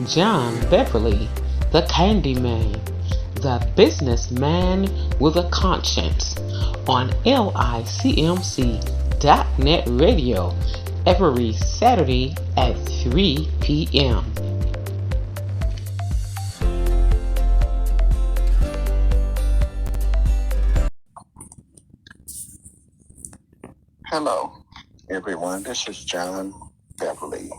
John Beverly, the Candyman, the businessman with a conscience, on LICMC.net radio every Saturday at 3 p.m. Hello, everyone. This is John Beverly,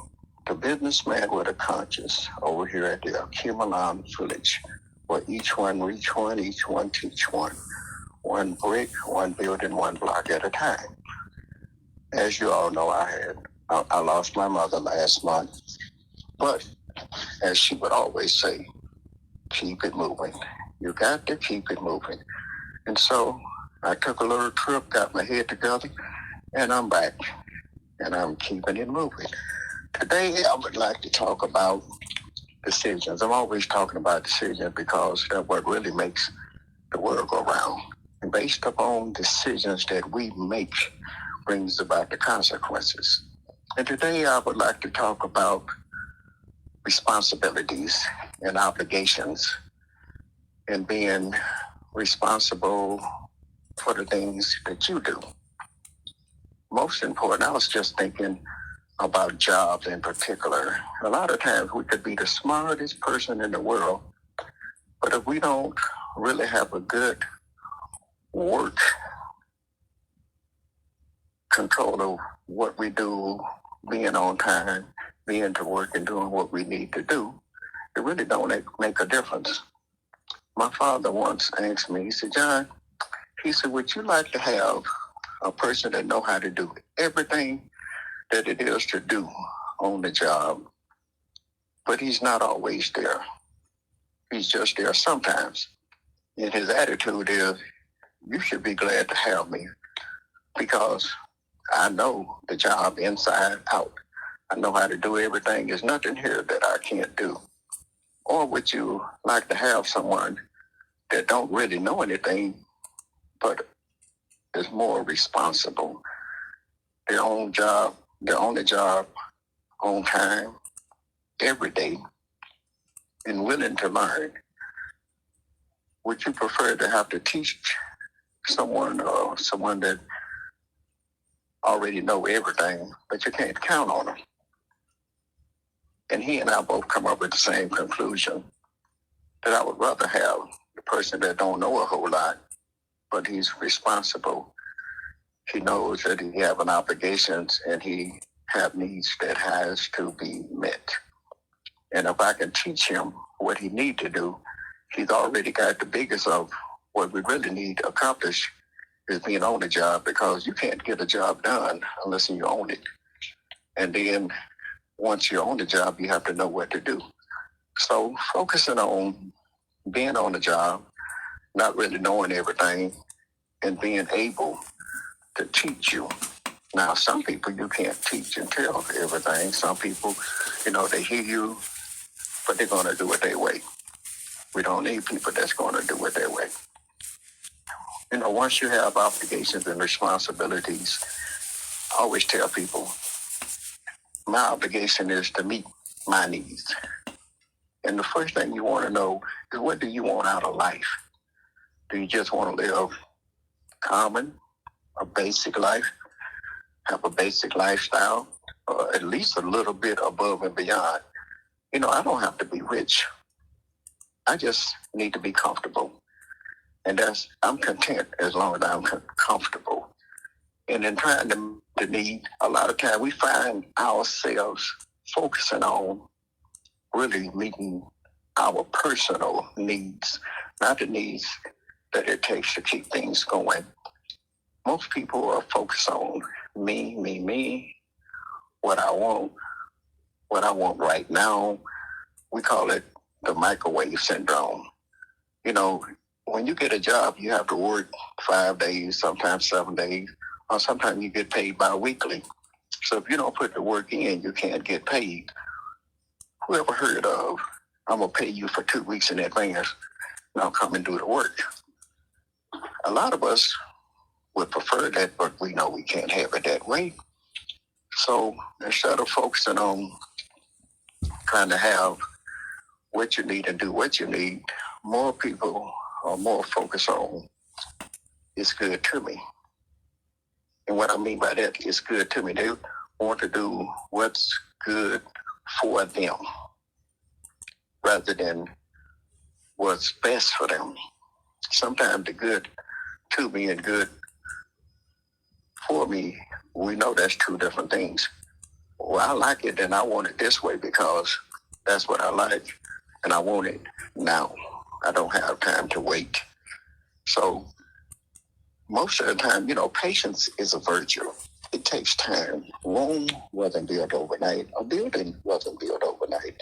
the businessman with a conscience over here at the Cumulon Village, where each one reach one, each one teach one. One brick, one building, one block at a time. As you all know, I lost my mother last month, but as she would always say, keep it moving. You got to keep it moving. And so I took a little trip, got my head together, and I'm back, and I'm keeping it moving. Today, I would like to talk about decisions. I'm always talking about decisions because that's what really makes the world go round. And based upon decisions that we make brings about the consequences. And today, I would like to talk about responsibilities and obligations and being responsible for the things that you do. Most important, I was just thinking about jobs in particular. A lot of times we could be the smartest person in the world, but if we don't really have a good work control of what we do, being on time, being to work and doing what we need to do, it really don't make a difference. My father once asked me, he said, John, he said, would you like to have a person that know how to do everything that it is to do on the job, but he's not always there. He's just there sometimes. And his attitude is, you should be glad to have me because I know the job inside out. I know how to do everything. There's nothing here that I can't do. Or would you like to have someone that don't really know anything, but is more responsible? Their own job, they're on the job on time, every day, and willing to learn. Would you prefer to have to teach someone or someone that already know everything, but you can't count on them? And he and I both come up with the same conclusion, that I would rather have the person that don't know a whole lot, but he's responsible. He knows that he have an obligations and he have needs that has to be met. And if I can teach him what he need to do, he's already got the biggest of what we really need to accomplish is being on the job, because you can't get a job done unless you own it. And then once you're on the job, you have to know what to do. So focusing on being on the job, not really knowing everything, and being able to teach you. Now, some people you can't teach and tell everything. Some people, they hear you, but they're going to do it their way. We don't need people that's going to do it their way. Once you have obligations and responsibilities, I always tell people, my obligation is to meet my needs. And the first thing you want to know is, what do you want out of life? Do you just want to live common, a basic life, have a basic lifestyle, or at least a little bit above and beyond? I don't have to be rich. I just need to be comfortable. And I'm content as long as I'm comfortable. And in trying to need, a lot of times we find ourselves focusing on really meeting our personal needs, not the needs that it takes to keep things going. Most people are focused on me, what I want right now. We call it the microwave syndrome. When you get a job, you have to work 5 days, sometimes 7 days, or sometimes you get paid bi-weekly. So if you don't put the work in, you can't get paid. Whoever heard of, I'm going to pay you for 2 weeks in advance, now come and do the work? A lot of us would prefer that, but we know we can't have it that way. So instead of focusing on trying to have what you need and do what you need, more people are more focused on it's good to me. And what I mean by that is good to me. They want to do what's good for them rather than what's best for them. Sometimes the good to me and good for me, we know that's two different things. Well, I like it and I want it this way because that's what I like and I want it now. I don't have time to wait. So most of the time, patience is a virtue. It takes time. Rome wasn't built overnight. A building wasn't built overnight,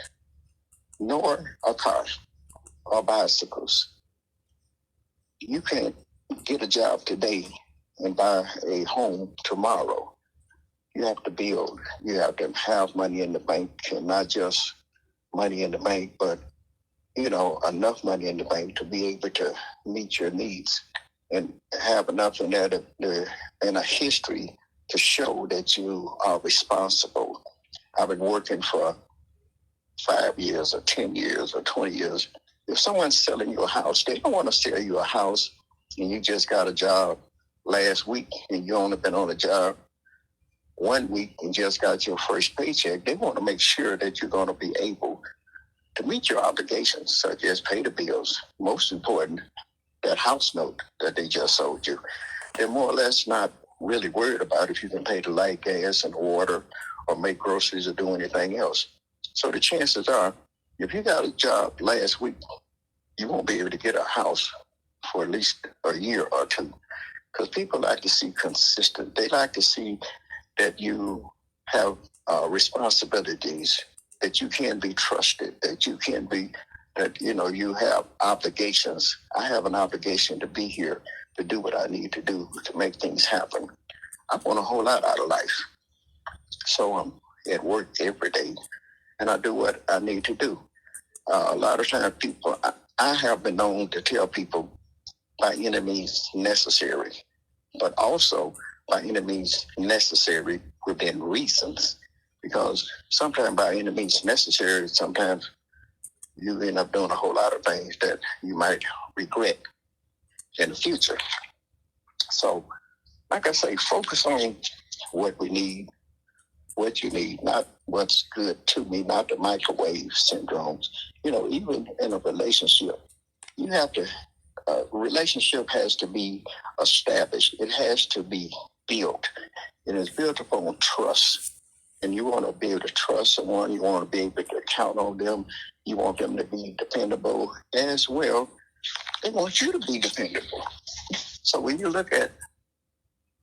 nor a car or bicycles. You can't get a job today and buy a home tomorrow. You have to build. You have to have money in the bank, and not just money in the bank, but enough money in the bank to be able to meet your needs and have enough in there and a history to show that you are responsible. I've been working for 5 years or 10 years or 20 years. If someone's selling you a house, they don't want to sell you a house and you just got a job last week and you only been on a job 1 week and just got your first paycheck. They want to make sure that you're going to be able to meet your obligations, such as pay the bills. Most important, that house note that they just sold you. They're more or less not really worried about if you can pay the light, gas, and water or make groceries or do anything else. So the chances are, if you got a job last week, you won't be able to get a house for at least a year or two. Because people like to see consistent. They like to see that you have responsibilities, that you can be trusted, that you have obligations. I have an obligation to be here to do what I need to do to make things happen. I want a whole lot out of life. So I'm at work every day and I do what I need to do. A lot of times I have been known to tell people by any means necessary, but also by any means necessary within reasons. Because sometimes by any means necessary, sometimes you end up doing a whole lot of things that you might regret in the future. So, like I say, focus on what we need, what you need, not what's good to me, not the microwave syndromes. Even in a relationship, you have to, relationship has to be established. It has to be built. It is built upon trust. And you want to be able to trust someone. You want to be able to count on them. You want them to be dependable as well. They want you to be dependable. So when you look at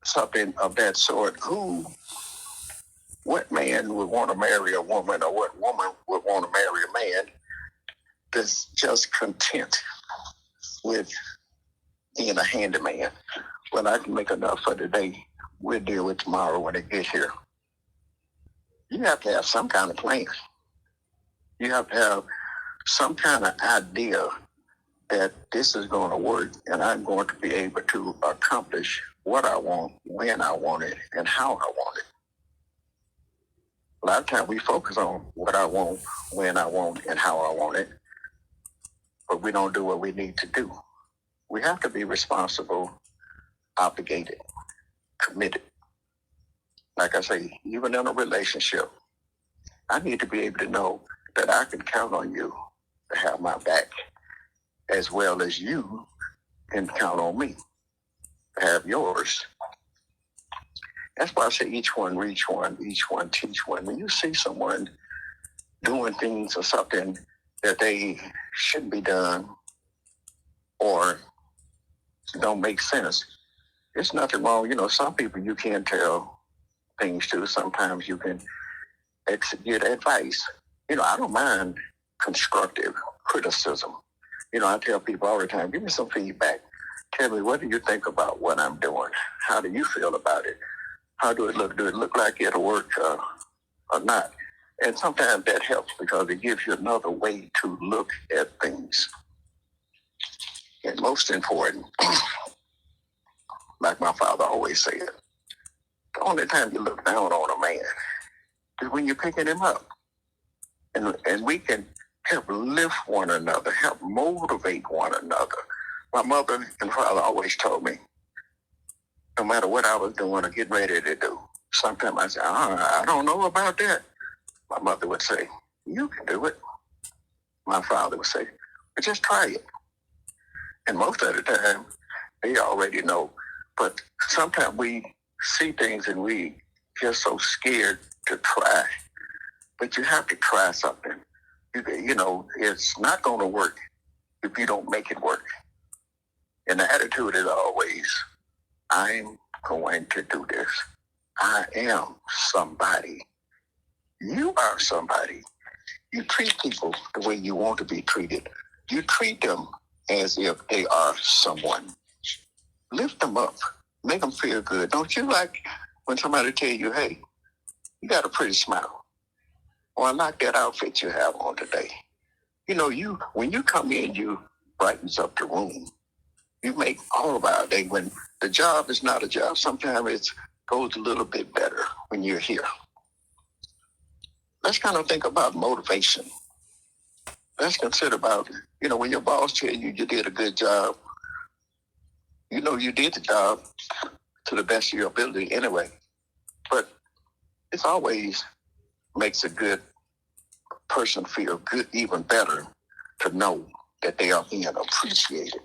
something of that sort, what man would want to marry a woman, or what woman would want to marry a man that's just content with being a handyman? Well, I can make enough for today. We'll deal with tomorrow when they get here. You have to have some kind of plan. You have to have some kind of idea that this is going to work and I'm going to be able to accomplish what I want, when I want it, and how I want it. A lot of times we focus on what I want, when I want, and how I want it, but we don't do what we need to do. We have to be responsible, obligated, committed. Like I say, even in a relationship, I need to be able to know that I can count on you to have my back, as well as you can count on me to have yours. That's why I say each one reach one, each one teach one. When you see someone doing things or something that they shouldn't be done or don't make sense, there's nothing wrong. Some people you can't tell things to. Sometimes you can get advice. I don't mind constructive criticism. I tell people all the time, give me some feedback. Tell me, what do you think about what I'm doing? How do you feel about it? How do it look? Do it look like it'll work or not? And sometimes that helps because it gives you another way to look at things. And most important, like my father always said, the only time you look down on a man is when you're picking him up. And we can help lift one another, help motivate one another. My mother and father always told me, no matter what I was doing or getting ready to do, sometimes I said, I don't know about that. My mother would say, you can do it. My father would say, but just try it. And most of the time, they already know. But sometimes we see things and we get so scared to try. But you have to try something. You know, it's not going to work if you don't make it work. And the attitude is always, I'm going to do this. I am somebody. You are somebody. You treat people the way you want to be treated. You treat them as if they are someone. Lift them up. Make them feel good. Don't you like when somebody tell you, hey, you got a pretty smile. Or I like that outfit you have on today. You know, when you come in, you brightens up the room. You make all of our day. When the job is not a job, sometimes it goes a little bit better when you're here. Let's kind of think about motivation. Let's consider about, you know, when your boss tells you you did a good job, you know you did the job to the best of your ability anyway. But it's always makes a good person feel good, even better, to know that they are being appreciated.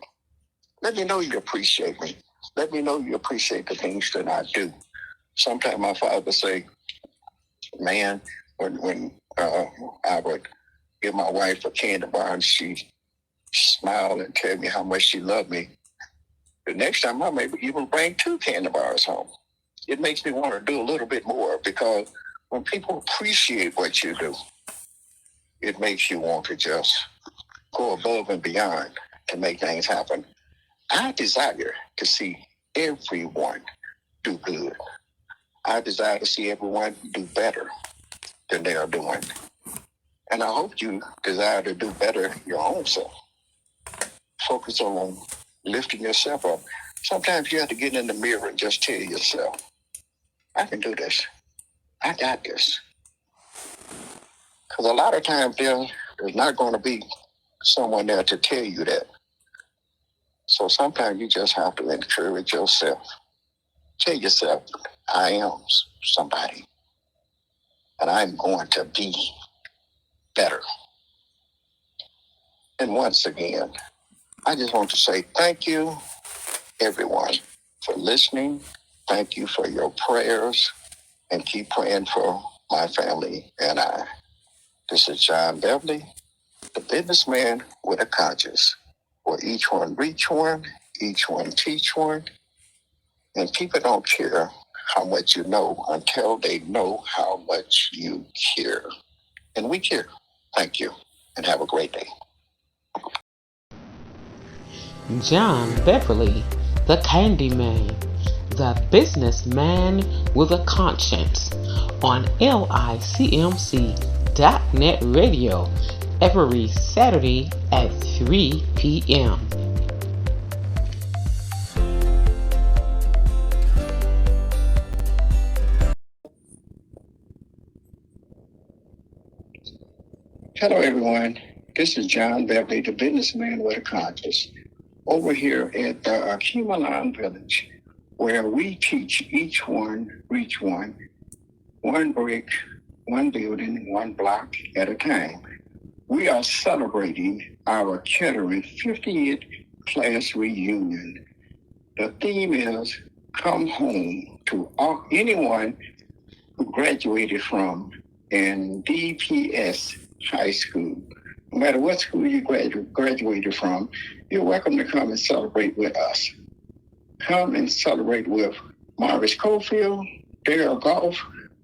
Let me know you appreciate me. Let me know you appreciate the things that I do. Sometimes my father would say, man, when I would give my wife a candy bar and she smiled and tell me how much she loved me, the next time I may even bring 2 candy bars home. It makes me want to do a little bit more, because when people appreciate what you do, it makes you want to just go above and beyond to make things happen. I desire to see everyone do good. I desire to see everyone do better than they are doing. And I hope you desire to do better your own self. Focus on lifting yourself up. Sometimes you have to get in the mirror and just tell yourself, I can do this. I got this. Because a lot of times there's not going to be someone there to tell you that. So sometimes you just have to encourage yourself. Tell yourself, I am somebody. And I'm going to be better. And once again, I just want to say thank you, everyone, for listening. Thank you for your prayers, and keep praying for my family and I. This is John Beverly, the businessman with a conscience, where each one reach one, each one teach one, and people don't care how much you know until they know how much you care. And we care. Thank you, and have a great day. John Beverly, the Candyman, the businessman with a conscience, on LICMC.net radio every Saturday at 3 p.m. Hello, everyone. This is John Beverly, the businessman with a conscience, over here at the Akimalan Village, where we teach each one, reach one brick, one building, one block at a time. We are celebrating our Kettering 50th class reunion. The theme is Come Home to anyone who graduated from an DPS high school. No matter what school you graduated from, you're welcome to come and celebrate with us. Come and celebrate with Morris Cofield, Darrell Goff,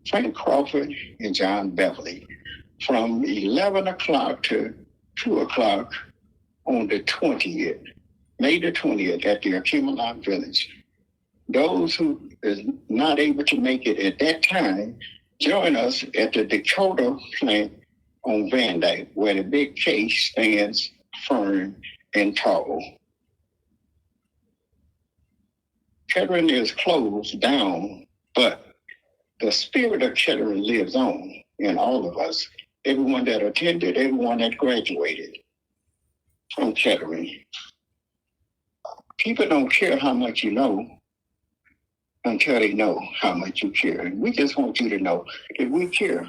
Frank Crawford, and John Beverly from 11 o'clock to 2 o'clock on the 20th, May the 20th at the Akimalan Village. Those who is not able to make it at that time, join us at the Dakota plant on Van Dyke, where the big K stands firm and tall. Kettering is closed down, but the spirit of Kettering lives on in all of us. everyone that attended, everyone that graduated from Kettering. People don't care how much you know until they know how much you care. And we just want you to know that we care.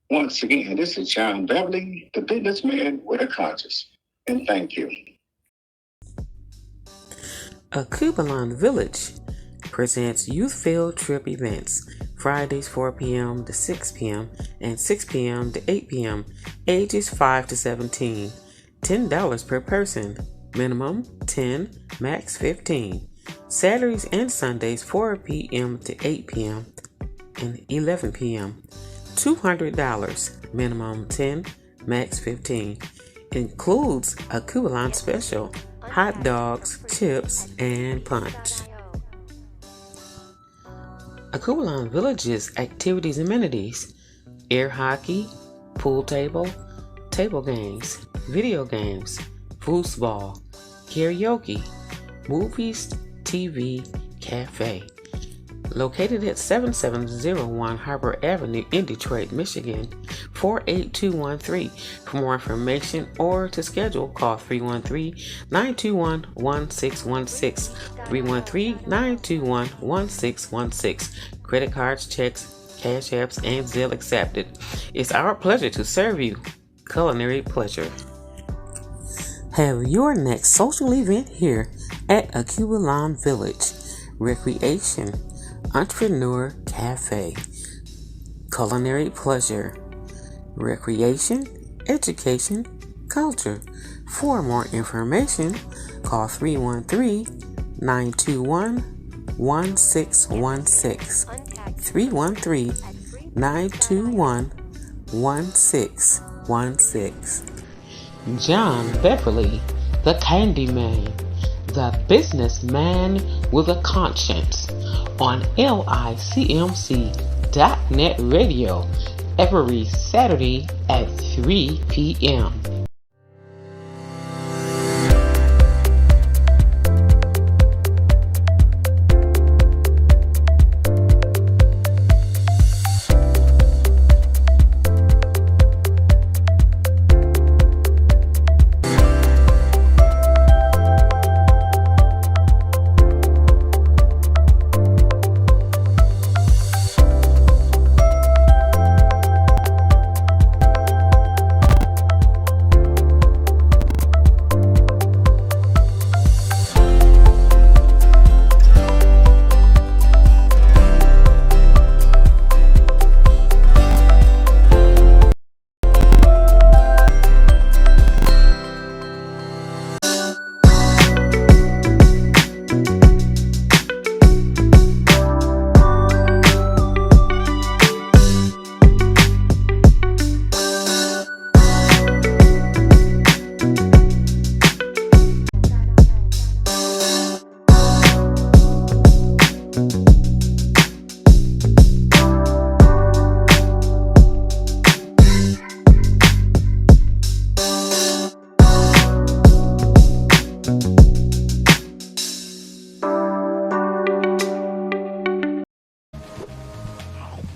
Once again, this is John Beverly, the businessman with a conscience. And thank you. Akubalon Village presents youth field trip events Fridays 4 p.m. to 6 p.m. and 6 p.m. to 8 p.m. ages 5 to 17. $10 per person. Minimum 10, max 15. Saturdays and Sundays 4 p.m. to 8 p.m. and 11 p.m. $200. Minimum 10, max 15. Includes a Kubalon special, hot dogs, chips, and punch. Akubalon Village's activities and amenities: air hockey, pool table games, video games, foosball, karaoke, movies, TV, cafe. Located at 7701 Harbor Avenue in Detroit, Michigan, 48213. For more information or to schedule, call 313-921-1616. 313-921-1616. Credit cards, checks, cash apps, and Zelle accepted. It's our pleasure to serve you. Culinary pleasure. Have your next social event here at Akubalon Village. Recreation, Entrepreneur Cafe. Culinary pleasure. Recreation, education, culture. For more information, call 313-921-1616. 313-921-1616. John Beverly, the Candyman, the businessman with a conscience, on LICMC.net radio every Saturday at 3 p.m.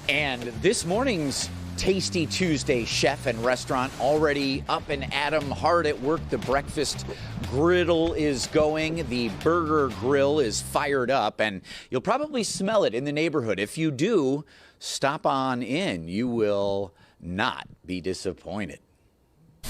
And this morning's Tasty Tuesday chef and restaurant already up and at 'em, hard at work. The breakfast griddle is going. The burger grill is fired up, and you'll probably smell it in the neighborhood. If you do, stop on in. You will not be disappointed.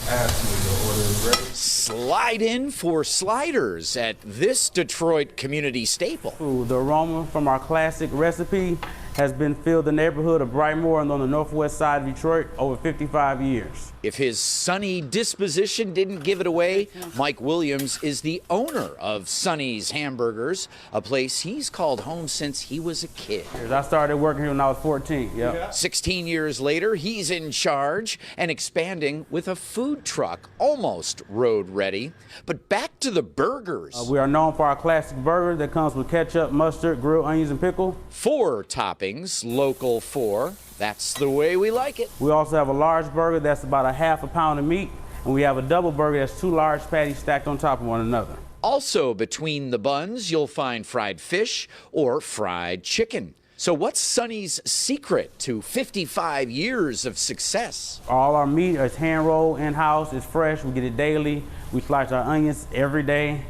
Ask me, the order is ready. Slide in for sliders at this Detroit community staple. Ooh, the aroma from our classic recipe has been filled the neighborhood of Brightmoor and on the northwest side of Detroit over 55 years. If his sunny disposition didn't give it away, Mike Williams is the owner of Sonny's Hamburgers, a place he's called home since he was a kid. I started working here when I was 14. Yep. 16 years later, he's in charge and expanding with a food truck, almost road ready. But back to the burgers. We are known for our classic burger that comes with ketchup, mustard, grilled onions, and pickle. 4 toppings, local 4. That's the way we like it. We also have a large burger that's about a half a pound of meat, and we have a double burger that's 2 large patties stacked on top of one another. Also between the buns, you'll find fried fish or fried chicken. So what's Sonny's secret to 55 years of success? All our meat is hand rolled in-house. It's fresh. We get it daily. We slice our onions every day.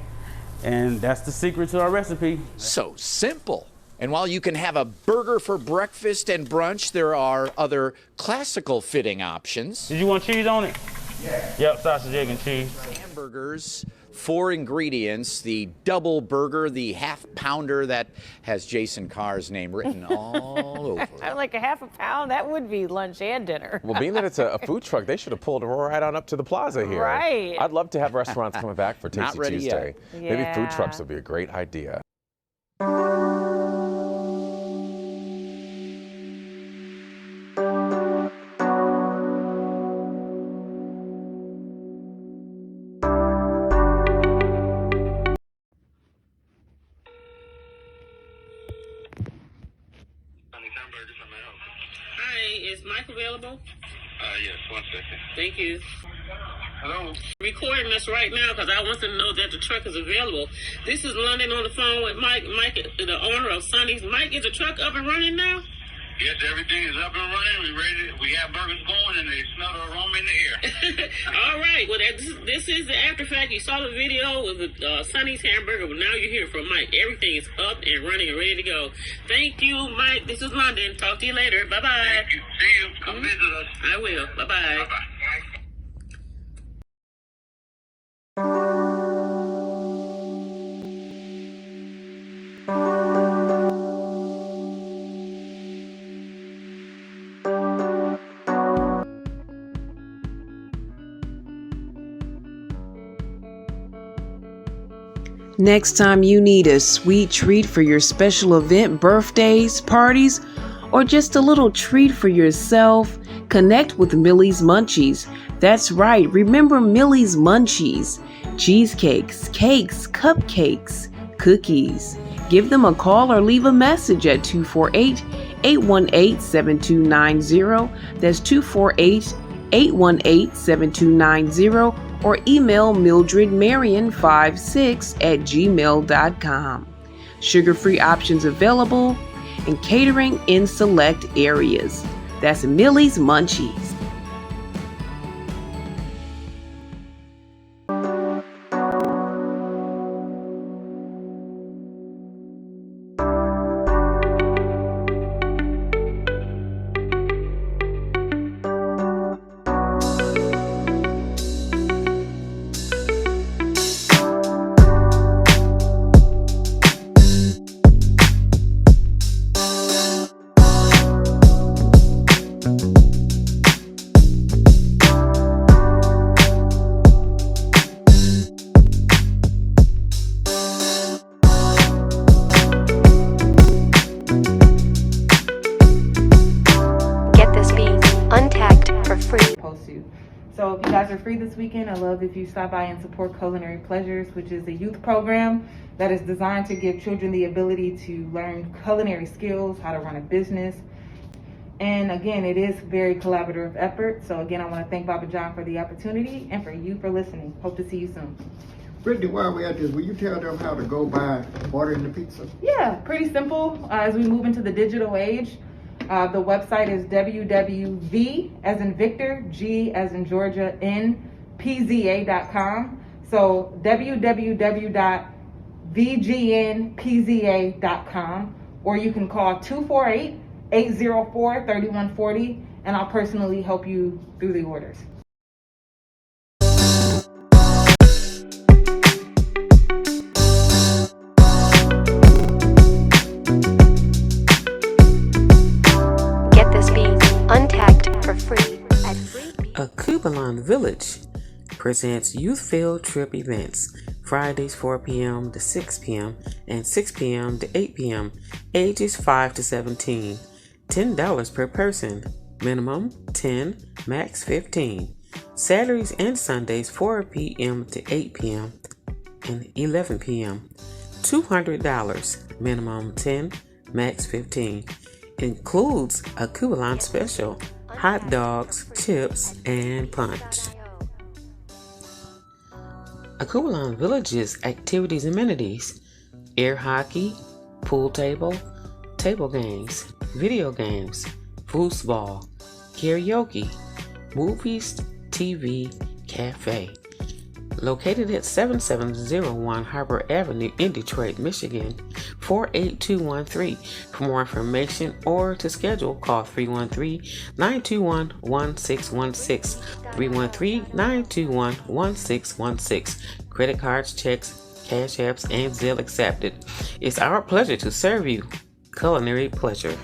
And that's the secret to our recipe. So simple. And while you can have a burger for breakfast and brunch, there are other classical fitting options. Did you want cheese on it? Yeah. Yep, sausage, egg, and cheese. Hamburgers, 4 ingredients, the double burger, the half pounder that has Jason Carr's name written all over it. Like a half a pound, that would be lunch and dinner. Well, being that it's a food truck, they should have pulled right on up to the plaza here. Right. I'd love to have restaurants coming back for Tasty Not ready Tuesday. yet. Maybe food Yeah. trucks would be a great idea. Hi, is Mike available? Yes, 1 second. Thank you. Hello? Recording this right now because I want to know that the truck is available. This is London on the phone with Mike. Mike, the owner of Sonny's. Mike, is the truck up and running now? Yes, everything is up and running. We ready. We have burgers going, and they smell the aroma in the air. All right. Well, this is the after fact. You saw the video with the Sonny's hamburger, but now you're here from Mike. Everything is up and running and ready to go. Thank you, Mike. This is London. Talk to you later. Bye-bye. Thank you. See you. Come visit us. I will. Bye-bye. Bye-bye. Next time you need a sweet treat for your special event, birthdays, parties, or just a little treat for yourself, connect with Millie's Munchies. That's right, remember Millie's Munchies. Cheesecakes, cakes, cupcakes, cookies. Give them a call or leave a message at 248-818-7290. That's 248-818-7290. Or email mildredmarion56@gmail.com. Sugar-free options available and catering in select areas. That's Millie's Munchies. So if you guys are free this weekend, I love if you stop by and support Culinary Pleasures, which is a youth program that is designed to give children the ability to learn culinary skills, how to run a business. And again, it is very collaborative effort. So again, I want to thank Baba John for the opportunity and for you for listening. Hope to see you soon. Brittany, while we're at this, will you tell them how to go by ordering the pizza? Yeah, pretty simple. As we move into the digital age, the website is www, as in Victor, G as in Georgia, N, PZA.com. So www.vgnpza.com, or you can call 248-804-3140, and I'll personally help you through the orders. Akubalon Village presents Youth Field Trip events, Fridays 4 p.m. to 6 p.m. and 6 p.m. to 8 p.m., ages 5 to 17, $10 per person, minimum 10, max 15, Saturdays and Sundays 4 p.m. to 8 p.m. and 11 p.m., $200, minimum 10, max 15, includes a Akubalon special, hot dogs, chips, and punch. Akubalon Village's activities and amenities: air hockey, pool table, table games, video games, foosball, karaoke, movies, TV, cafe. Located at 7701 Harbor Avenue in Detroit, Michigan, 48213. For more information or to schedule, call 313-921-1616. 313-921-1616. Credit cards, checks, Cash Apps, and Zelle accepted. It's our pleasure to serve you. Culinary pleasure.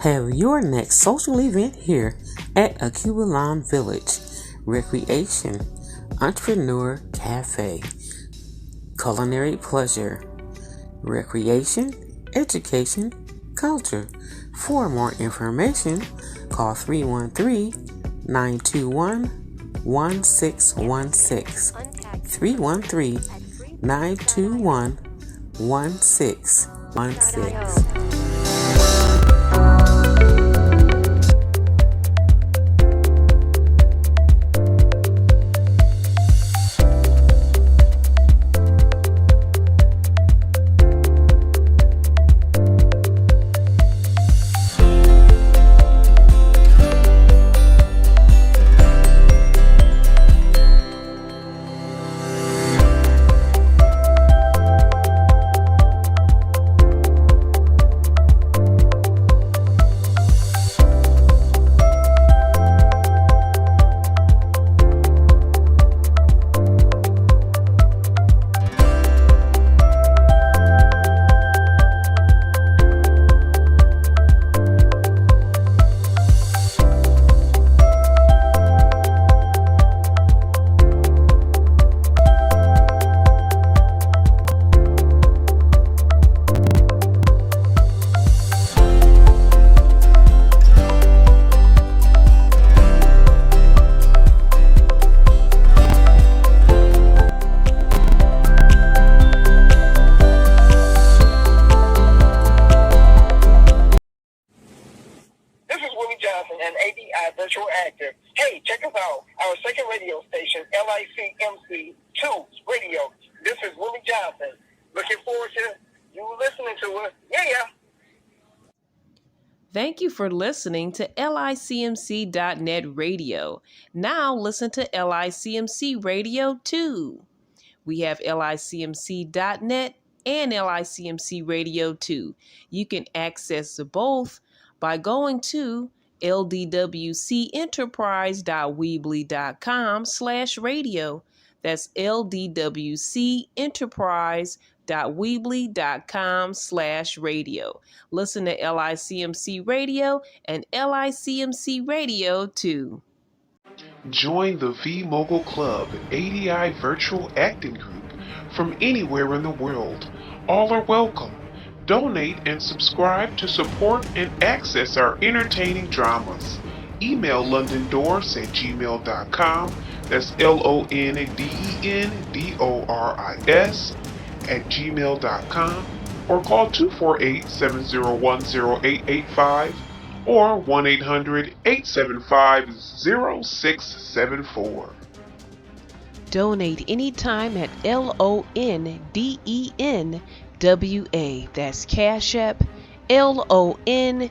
Have your next social event here at Acubalon Village. Recreation, Entrepreneur Cafe. Culinary pleasure. Recreation, education, culture. For more information, call 313-921-1616. 313-921-1616. And ADI Virtual Active. Hey, check us out. Our second radio station, LICMC2 Radio. This is Willie Johnson. Looking forward to you listening to us. Yeah. Thank you for listening to LICMC.net Radio. Now listen to LICMC Radio 2. We have LICMC.net and LICMC Radio 2. You can access both by going to ldwcenterprise.weebly.com/radio. That's ldwcenterprise.weebly.com/radio. Listen to LICMC Radio and LICMC Radio 2. Join the V-Mogul Club ADI Virtual Acting Group from anywhere in the world. All are welcome. Donate and subscribe to support and access our entertaining dramas. Email londondoris@gmail.com. That's LONDENDORIS@gmail.com. Or call 248-701-0885 or 1-800-875-0674. Donate anytime at LONDENWA. That's Cash App, LONDENWA.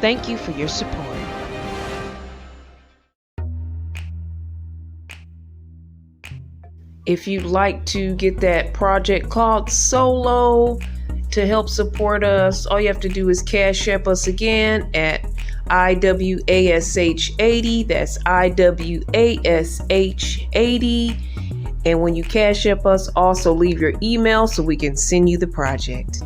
Thank you for your support. If you'd like to get that project called Solo to help support us, all you have to do is Cash App us again at IWASH80. That's IWASH80. And when you Cash App us, also leave your email so we can send you the project.